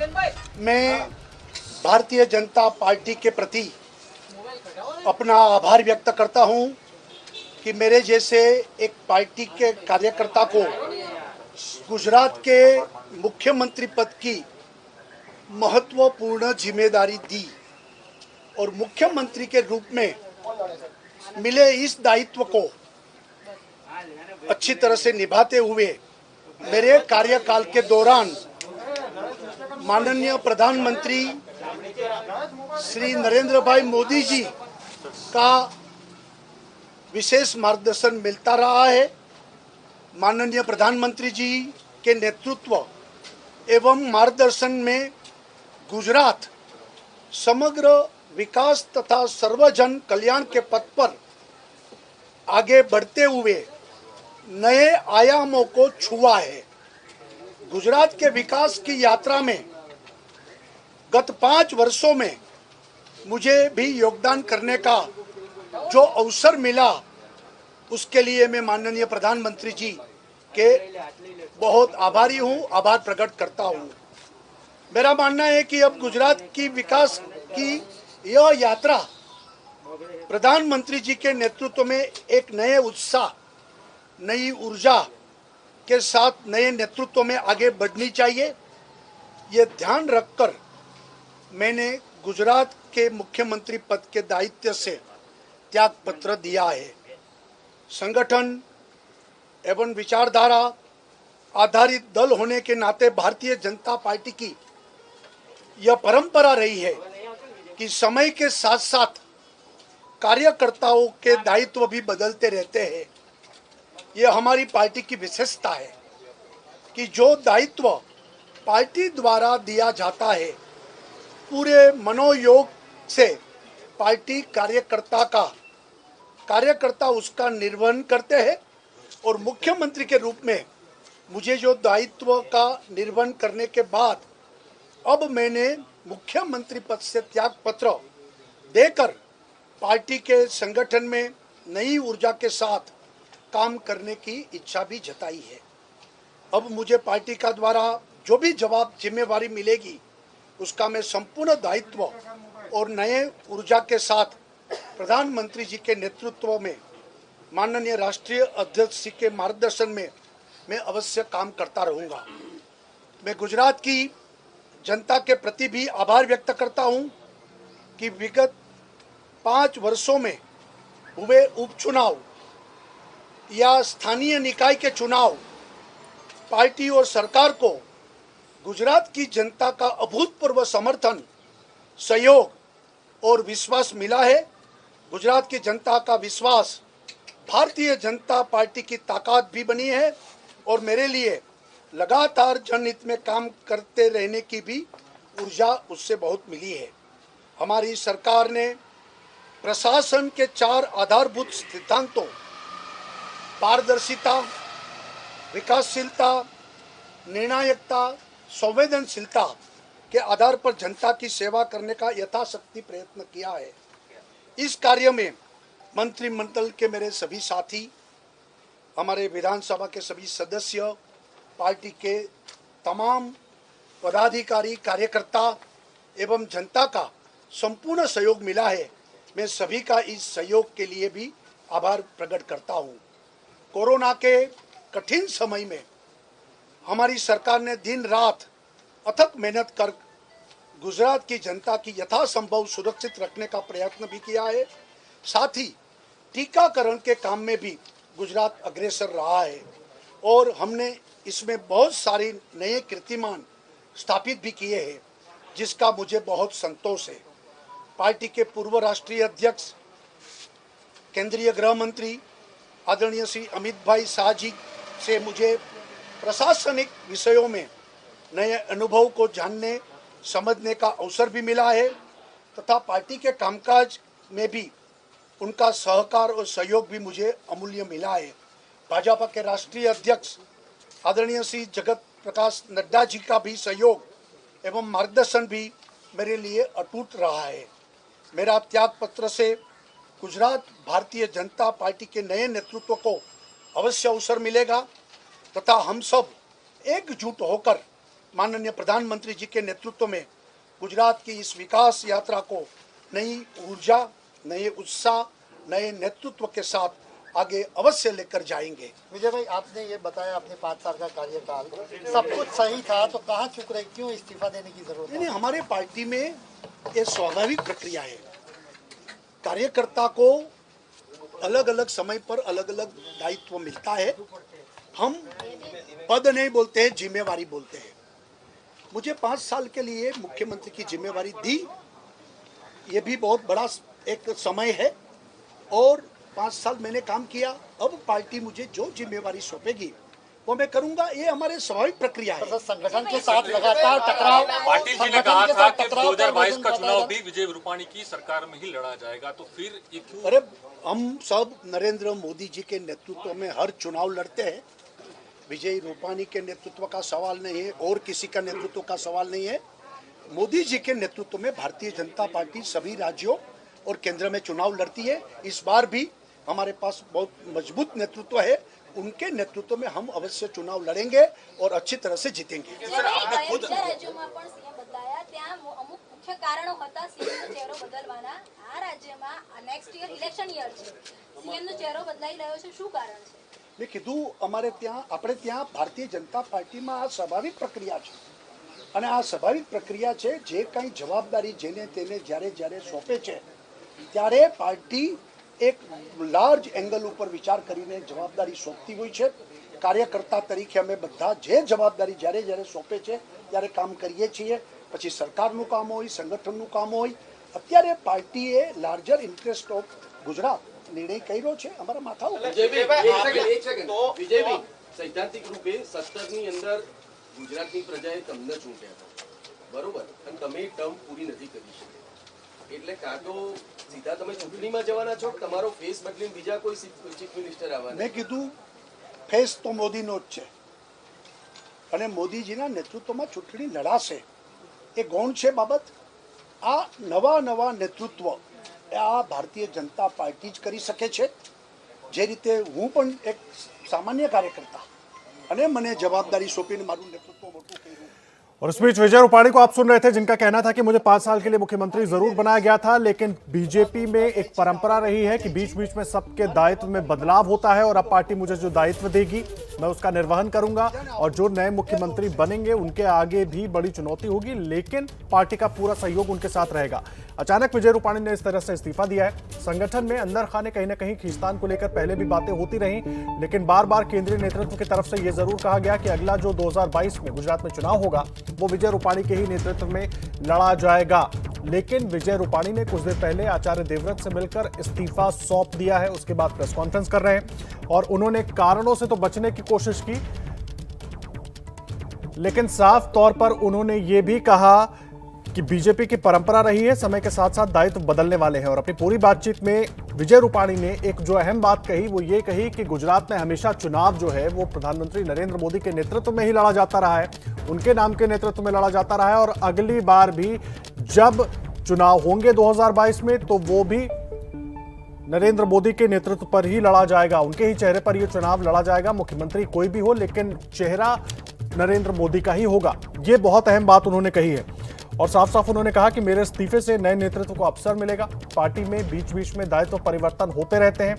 मैं भारतीय जनता पार्टी के प्रति अपना आभार व्यक्त करता हूं कि मेरे जैसे एक पार्टी के कार्यकर्ता को गुजरात के मुख्यमंत्री पद की महत्वपूर्ण जिम्मेदारी दी और मुख्यमंत्री के रूप में मिले इस दायित्व को अच्छी तरह से निभाते हुए मेरे कार्यकाल के दौरान माननीय प्रधानमंत्री श्री नरेंद्र भाई मोदी जी का विशेष मार्गदर्शन मिलता रहा है। माननीय प्रधानमंत्री जी के नेतृत्व एवं मार्गदर्शन में गुजरात समग्र विकास तथा सर्वजन कल्याण के पथ पर आगे बढ़ते हुए नए आयामों को छुआ है। गुजरात के विकास की यात्रा में गत 5 वर्षों में मुझे भी योगदान करने का जो अवसर मिला, उसके लिए मैं माननीय प्रधानमंत्री जी के बहुत आभारी हूं, आभार प्रकट करता हूं। मेरा मानना है कि अब गुजरात की विकास की यह यात्रा प्रधानमंत्री जी के नेतृत्व में एक नए उत्साह, नई ऊर्जा के साथ नए नेतृत्व में आगे बढ़नी चाहिए। ये ध्यान रखकर मैंने गुजरात के मुख्यमंत्री पद के दायित्व से त्याग पत्र दिया है। संगठन एवं विचारधारा आधारित दल होने के नाते भारतीय जनता पार्टी की यह परंपरा रही है कि समय के साथ साथ कार्यकर्ताओं के दायित्व भी बदलते रहते हैं। यह हमारी पार्टी की विशेषता है कि जो दायित्व पार्टी द्वारा दिया जाता है, पूरे मनोयोग से पार्टी कार्यकर्ता उसका निर्वहन करते हैं और मुख्यमंत्री के रूप में मुझे जो दायित्व का निर्वहन करने के बाद अब मैंने मुख्यमंत्री पद से त्याग पत्र देकर पार्टी के संगठन में नई ऊर्जा के साथ काम करने की इच्छा भी जताई है। अब मुझे पार्टी का द्वारा जो भी जिम्मेवारी मिलेगी, उसका मैं संपूर्ण दायित्व और नए ऊर्जा के साथ प्रधानमंत्री जी के नेतृत्व में माननीय राष्ट्रीय अध्यक्ष जी के मार्गदर्शन में मैं अवश्य काम करता रहूंगा। मैं गुजरात की जनता के प्रति भी आभार व्यक्त करता हूं कि विगत 5 वर्षों में हुए उपचुनाव या स्थानीय निकाय के चुनाव पार्टी और सरकार को गुजरात की जनता का अभूतपूर्व समर्थन, सहयोग और विश्वास मिला है। गुजरात की जनता का विश्वास भारतीय जनता पार्टी की ताकत भी बनी है और मेरे लिए लगातार जनहित में काम करते रहने की भी ऊर्जा उससे बहुत मिली है। हमारी सरकार ने प्रशासन के 4 आधारभूत सिद्धांतों पारदर्शिता, विकासशीलता, निर्णायकता, संवेदनशीलता के आधार पर जनता की सेवा करने का यथाशक्ति प्रयत्न किया है। इस कार्य में मंत्रिमंडल के मेरे सभी साथी, हमारे विधानसभा के सभी सदस्य, पार्टी के तमाम पदाधिकारी, कार्यकर्ता एवं जनता का संपूर्ण सहयोग मिला है। मैं सभी का इस सहयोग के लिए भी आभार प्रकट करता हूं। कोरोना के कठिन समय में हमारी सरकार ने दिन रात अथक मेहनत कर गुजरात की जनता की यथासंभव सुरक्षित रखने का प्रयत्न भी किया है। साथ ही टीकाकरण के काम में भी गुजरात अग्रसर रहा है और हमने इसमें बहुत सारे नए कीर्तिमान स्थापित भी किए हैं, जिसका मुझे बहुत संतोष है। पार्टी के पूर्व राष्ट्रीय अध्यक्ष, केंद्रीय गृह मंत्री आदरणीय श्री अमित भाई शाह जी से मुझे प्रशासनिक विषयों में नए अनुभव को जानने समझने का अवसर भी मिला है तथा पार्टी के कामकाज में भी उनका सहकार और सहयोग भी मुझे अमूल्य मिला है। भाजपा के राष्ट्रीय अध्यक्ष आदरणीय श्री जगत प्रकाश नड्डा जी का भी सहयोग एवं मार्गदर्शन भी मेरे लिए अटूट रहा है। मेरा त्याग पत्र से गुजरात भारतीय जनता पार्टी के नए नेतृत्व को अवश्य अवसर मिलेगा तथा हम सब एकजुट होकर माननीय प्रधानमंत्री जी के नेतृत्व में गुजरात की इस विकास यात्रा को नई ऊर्जा, नए उत्साह, नए नेतृत्व के साथ आगे अवश्य लेकर जाएंगे। विजय भाई, आपने ये बताया अपने 5 साल का कार्यकाल सब कुछ सही था, तो कहाँ चुक रहे, क्यों इस्तीफा देने की जरूरत है? नहीं, हमारे पार्टी में ये स्वाभाविक प्रक्रिया है। कार्यकर्ता को अलग अलग समय पर अलग अलग दायित्व मिलता है। हम पद नहीं बोलते हैं, जिम्मेवारी बोलते हैं। मुझे 5 साल के लिए मुख्यमंत्री की जिम्मेवारी दी, ये भी बहुत बड़ा एक समय है और 5 साल मैंने काम किया। अब पार्टी मुझे जो जिम्मेवारी सौंपेगी वो मैं करूंगा, ये हमारे स्वाभाविक प्रक्रिया है। संगठन के साथ लगातार टकराव, पाटिल जी ने कहा था कि 2022 का चुनाव भी विजय रूपाणी की सरकार में ही लड़ा जाएगा, तो फिर ये क्यों? अरे हम सब नरेंद्र मोदी जी के नेतृत्व में हर चुनाव लड़ते हैं। विजय रूपाणी के नेतृत्व का सवाल नहीं है और किसी का नेतृत्व का सवाल नहीं है। मोदी जी के नेतृत्व में भारतीय जनता पार्टी सभी राज्यों और केंद्र में चुनाव लड़ती है। इस बार भी हमारे पास बहुत मजबूत नेतृत्व है, उनके नेतृत्व में हम अवश्य चुनाव लड़ेंगे और अच्छी तरह से जीतेंगे। मैं कीधु अमारे ત્યાં આપણે ત્યાં ભારતીય જનતા પાર્ટીમાં આ સ્વાભાવિક પ્રક્રિયા છે અને આ સ્વાભાવિક પ્રક્રિયા છે। જે કંઈ જવાબદારી જેને તેને જ્યારે જ્યારે સોંપે છે ત્યારે પાર્ટી એક લાર્જ એંગલ ઉપર વિચાર કરીને જવાબદારી સોંપતી હોય છે। કાર્યકર્તા તરીકે અમે બધા જે જવાબદારી જ્યારે જ્યારે સોંપે છે ત્યારે કામ કરીએ છીએ। પછી સરકારનું કામ હોય, સંગઠનનું કામ હોય। અત્યારે પાર્ટીએ લાર્જર ઇન્ટરેસ્ટ ઓફ ગુજરાત निर्णय કર્યો છે અમારા માથા ઉપર। વિજયભાઈ, સૈદ્ધાંતિક રૂપે 17 ની અંદર ગુજરાતની પ્રજાએ તમને ચૂંટ્યા હતા, બરોબર, અને તમે ટર્મ પૂરી નથી કરી શક્યા, એટલે કાં તો સીધા તમે ચૂંટણીમાં જવાના છો, તમારો ફેસ બદલીને બીજા કોઈ ચીફ મિનિસ્ટર આવવાના? મેં કીધું ફેસ તો મોદીનો જ છે અને મોદીજીના નેતૃત્વમાં ચૂંટણી લડાશે, એ ગૌણ છે બાબત। આ નવા નવા નેતૃત્વ આ ભારતીય जनता पार्टी જ કરી શકે છે। જે રીતે હું પણ એક સામાન્ય કાર્યકર્તા અને મને જવાબદારી સોંપીને મારું નેતૃત્વ મોટું કર્યું। और इस बीच विजय रूपाणी को आप सुन रहे थे, जिनका कहना था कि मुझे 5 साल के लिए मुख्यमंत्री जरूर बनाया गया था, लेकिन बीजेपी में एक परंपरा रही है कि बीच बीच में सबके दायित्व में बदलाव होता है और अब पार्टी मुझे जो दायित्व देगी मैं उसका निर्वहन करूंगा और जो नए मुख्यमंत्री बनेंगे उनके आगे भी बड़ी चुनौती होगी, लेकिन पार्टी का पूरा सहयोग उनके साथ रहेगा। अचानक विजय रूपाणी ने इस तरह से इस्तीफा दिया है। संगठन में अंदर खाने कहीं ना कहीं खींचतान को लेकर पहले भी बातें होती रही, लेकिन बार बार केंद्रीय नेतृत्व की तरफ से यह जरूर कहा गया कि अगला जो 2022 में गुजरात में चुनाव होगा वो विजय रूपाणी के ही नेतृत्व में लड़ा जाएगा। लेकिन विजय रूपाणी ने कुछ देर पहले आचार्य देवव्रत से मिलकर इस्तीफा सौंप दिया है। उसके बाद प्रेस कॉन्फ्रेंस कर रहे हैं और उन्होंने कारणों से तो बचने की कोशिश की, लेकिन साफ तौर पर उन्होंने ये भी कहा कि बीजेपी की परंपरा रही है, समय के साथ साथ दायित्व बदलने वाले हैं। और अपनी पूरी बातचीत में विजय रूपाणी ने एक जो अहम बात कही वो ये कही कि गुजरात में हमेशा चुनाव जो है वो प्रधानमंत्री नरेंद्र मोदी के नेतृत्व में ही लड़ा जाता रहा है, उनके नाम के नेतृत्व में लड़ा जाता रहा है और अगली बार भी जब चुनाव होंगे 2022 में तो वो भी नरेंद्र मोदी के नेतृत्व पर ही लड़ा जाएगा, उनके ही चेहरे पर यह चुनाव लड़ा जाएगा। मुख्यमंत्री कोई भी हो लेकिन चेहरा नरेंद्र मोदी का ही होगा, ये बहुत अहम बात उन्होंने कही है। और साफ साफ उन्होंने कहा कि मेरे इस्तीफे से नए नेतृत्व को अवसर मिलेगा। पार्टी में बीच बीच में दायित्व परिवर्तन होते रहते हैं,